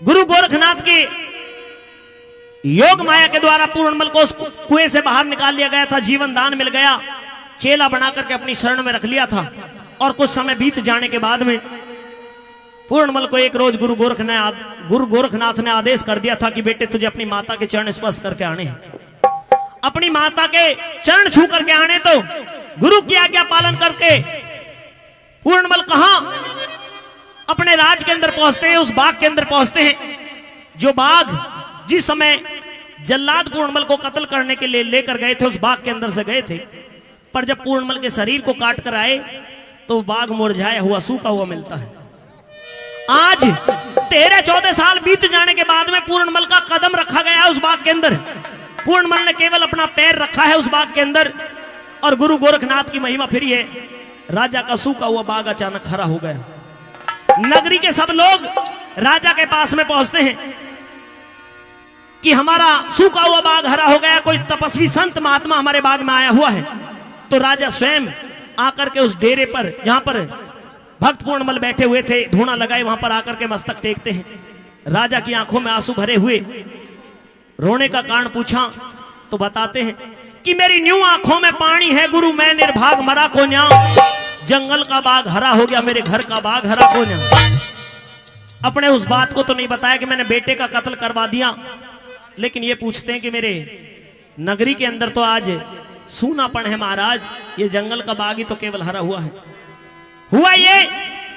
गुरु गोरखनाथ की योग माया के द्वारा पूर्णमल को उस कुएं से बाहर निकाल लिया गया था, जीवन दान मिल गया, चेला बना करके अपनी शरण में रख लिया था। और कुछ समय बीत जाने के बाद में पूर्णमल को एक रोज गुरु गोरखनाथ ने आदेश कर दिया था कि बेटे तुझे अपनी माता के चरण स्पर्श करके आने हैं, अपनी माता के चरण छू करके आने। तो गुरु की आज्ञा पालन करके पूर्णमल कहां अपने राज के अंदर पहुंचते हैं, उस बाग के अंदर पहुंचते हैं, जो बाग जिस समय जल्लाद पूर्णमल को कत्ल करने के लिए लेकर गए थे, उस बाग के अंदर से गए थे। पर जब पूर्णमल के शरीर को काट कर आए तो बाग मुरझाया हुआ सूखा हुआ मिलता है। आज 13-14 साल बीत जाने के बाद में पूर्णमल का कदम रखा गया है उस बाग के अंदर। पूर्णमल ने केवल अपना पैर रखा है उस बाग के अंदर, और गुरु गोरखनाथ की महिमा फिर है। राजा का सूखा हुआ बाग अचानक हरा हो गया। नगरी के सब लोग राजा के पास में पहुंचते हैं कि हमारा सूखा हुआ बाग हरा हो गया, कोई तपस्वी संत महात्मा हमारे बाग में आया हुआ है। तो राजा स्वयं आकर के उस डेरे पर जहां पर भक्त पूर्णमल बैठे हुए थे, धूना लगाए, वहां पर आकर के मस्तक टेकते हैं। राजा की आंखों में आंसू भरे हुए रोने का कारण पूछा तो बताते हैं कि मेरी न्यू आंखों में पानी है गुरु, मैं निर्भाग मरा को न्या, जंगल का बाग हरा हो गया, मेरे घर का बाग हरा को न्या। अपने उस बात को तो नहीं बताया कि मैंने बेटे का कत्ल करवा दिया, लेकिन ये पूछते हैं कि मेरे नगरी के अंदर तो आज सूनापन है महाराज, ये जंगल का बाग ही तो केवल हरा हुआ है। हुआ ये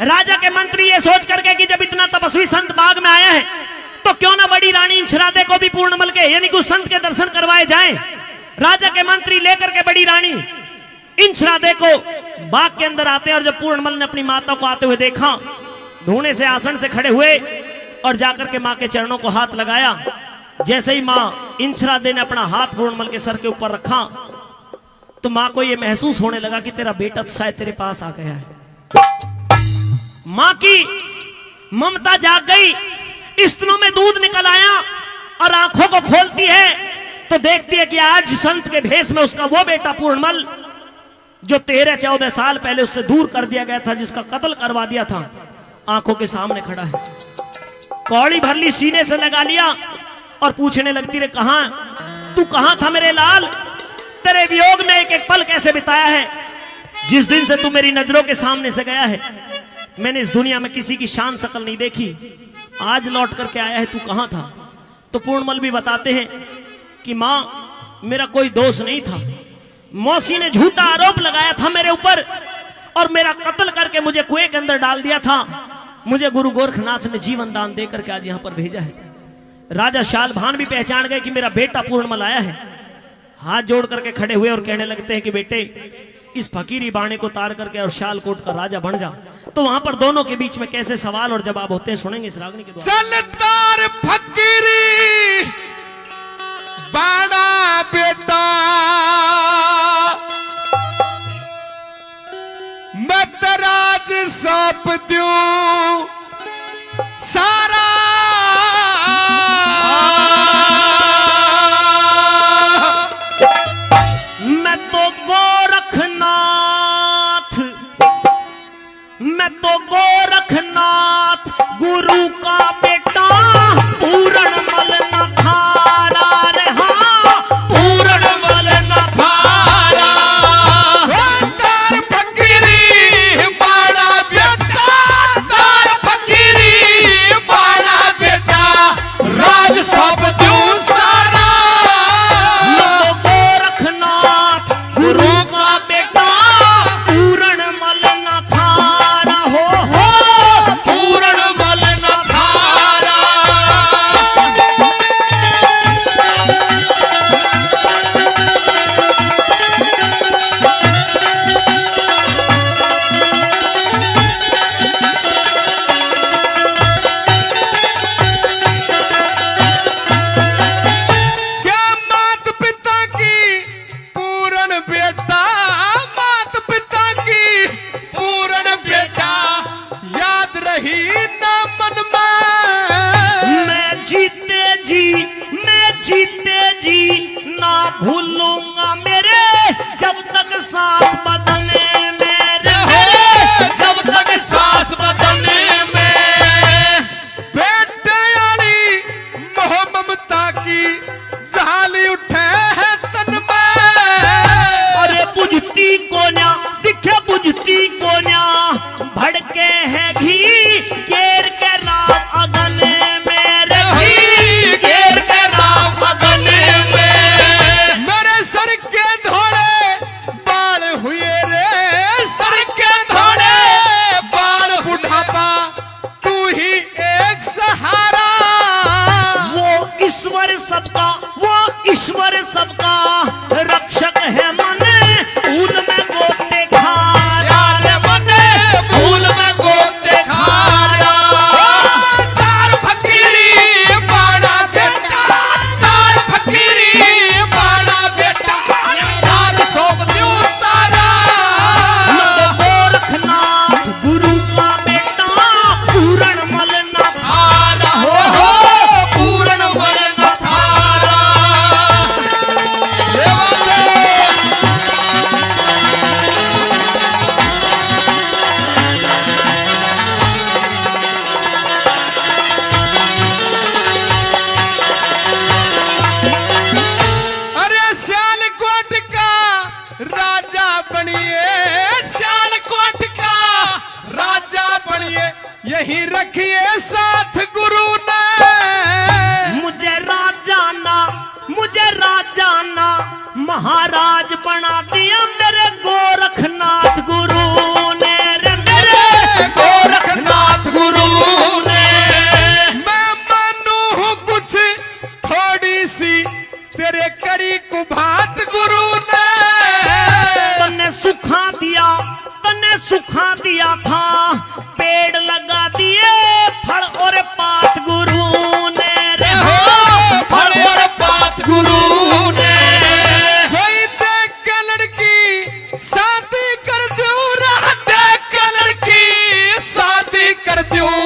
राजा के मंत्री ये सोच करके कि जब इतना तपस्वी संत बाग में आया है तो क्यों ना बड़ी रानी इंचरादे को भी पूर्णमल के यानी कि उस संत के दर्शन करवाए जाएं। राजा के मंत्री लेकर के बड़ी रानी इंचरादे को बाग के अंदर आते हैं, और जब पूर्णमल ने अपनी माता को आते हुए देखा, धूने से आसन से खड़े हुए और जाकर के मां के चरणों को हाथ लगाया। जैसे ही मां इंचरादे ने अपना हाथ पूर्णमल के सर के ऊपर रखा तो मां को यह महसूस होने लगा कि तेरा बेटा शायद तेरे पास आ गया है। मां की ममता जाग गई, स्तनों में दूध निकल आया, और आंखों को खोलती है तो देखती है कि आज संत के भेष में उसका वो बेटा पूर्णमल जो 13-14 साल पहले उससे दूर कर दिया गया था, जिसका कत्ल करवा दिया था, आंखों के सामने खड़ा है। कौड़ी भर ली, सीने से लगा लिया और पूछने लगती रे तू कहां था मेरे लाल, तेरे वियोग में एक एक पल कैसे बिताया है। जिस दिन से तू मेरी नजरों के सामने से गया है, मैंने इस दुनिया में किसी की शान शकल नहीं देखी, आज लौट करके आया है, तू कहां था। तो पूर्णमल भी बताते हैं कि मां मेरा कोई दोष नहीं था, मौसी ने झूठा आरोप लगाया था मेरे ऊपर और मेरा कत्ल करके मुझे कुएं के अंदर डाल दिया था। मुझे गुरु गोरखनाथ ने जीवन दान देकर के आज यहां पर भेजा है। राजा शालभान भी पहचान गए कि मेरा बेटा पूर्णमल आया है। हाथ जोड़ करके खड़े हुए और कहने लगते हैं कि बेटे इस फकीरी बाणे को तार करके और शालकोट का राजा बन जा। तो वहां पर दोनों के बीच में कैसे सवाल और जवाब होते हैं सुनेंगे इस रागनी के द्वारा। चल तार फकीरी बाणा बेटा, मैं तराज सौंप दूं सारा, मैं तो गोरखनाथ गुरु का बेटा, पूर्णमल न थारा रे, हाँ पूर्णमल न थारा। तार फकीरी बाणा बेटा, तार फकीरी बाणा बेटा, राज सौंप दूं सारा, मैं तो गोरखनाथ गुरु का बेटा, पूर्णमल न थारा, हो पूर्णमल न थारा। क्या मात पिता की पूर्ण बेटा, मात पिता की पूर्ण बेटा, याद रही ना मन में, मैं जीते जी ना भूलूंगा मेरे, जब तक सांस बदने मेरे, जब तक सांस बदने में। बेटे महाराज बना दिया मेरे गोरखनाथ गुरु ने रे मेरे गोरखनाथ गुरु ने। मैं मानू हूँ कुछ थोड़ी सी तेरे करी कुभात गुरु ने। तन्ने सुखा दिया था पेड़ लगा दिए फल और पात गुरु ने रे हो फल और पात गुरु ने। वही देख के लड़की शादी कर दूं, राह देख के लड़की शादी कर दूं,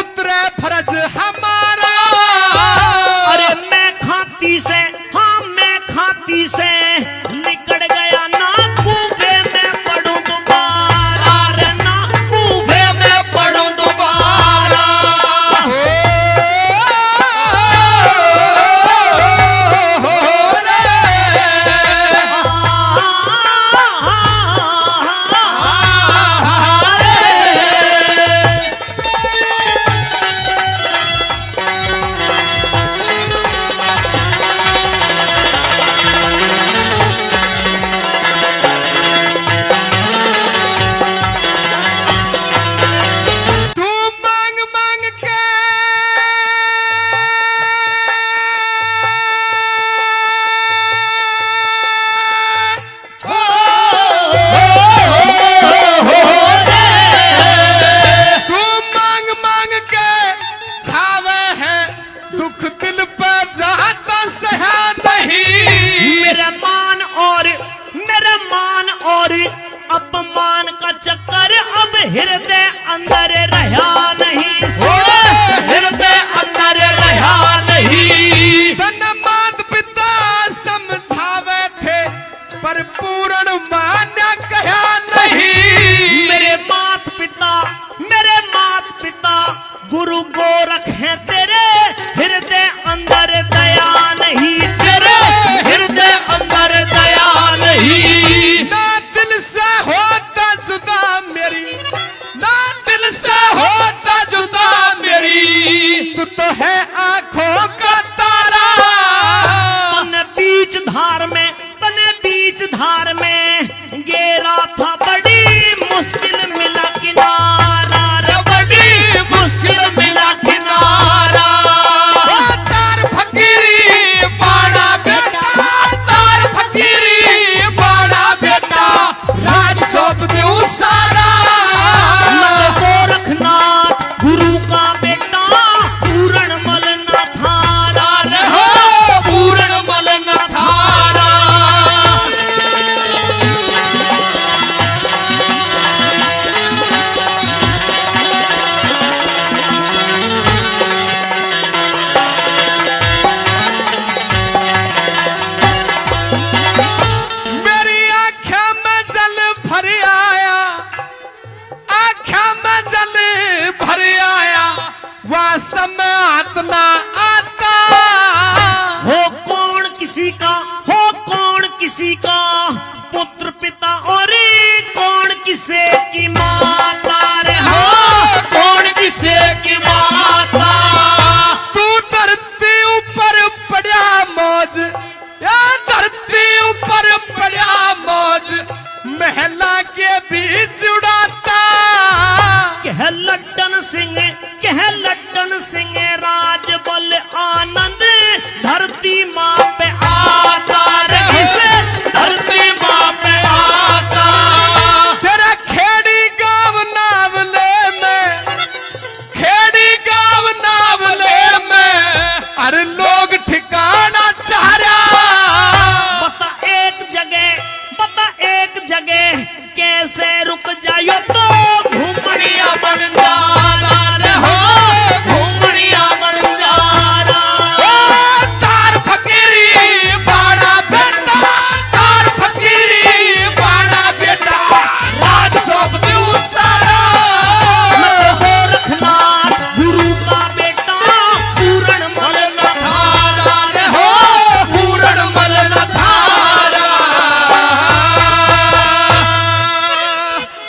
उतरे फर्ज हमारा। अरे मैं खाती से निकल गया ना कूबे में पड़ूं दोबारा रे ना कूबे में पड़ूं दोबारा। अपमान का चक्कर अब हृदय अंदर रहा नहीं, हृदय अंदर रहा नहीं। तन मात पिता समझावे थे पर पूर्ण मान्य कहा नहीं। मेरे मात पिता गुरु गोरख हैं तेरे हृदय अंदर दया नहीं, तेरे हृदय अंदर दया नहीं। ना दिल से होता जुदा मेरी, ना दिल से होता जुदा मेरी, तू तो है आंखों का तारा। तने बीच धार में गेरा था बड़ी मुश्किल मिला किनारा रे बड़ी मुश्किल मिला किनारा। तार फकीरी बड़ा बेटा, तार फकीरी बड़ा बेटा, राज सौंप दूं सारा। गोरखनाथ गुरु का बेटा पूरणमल न थारा रे हो पूरणमल न थारा। मेरी आँखों में जल भर आया, आँखों में जल भर आया, वह समय आतना आता। हो कौन किसी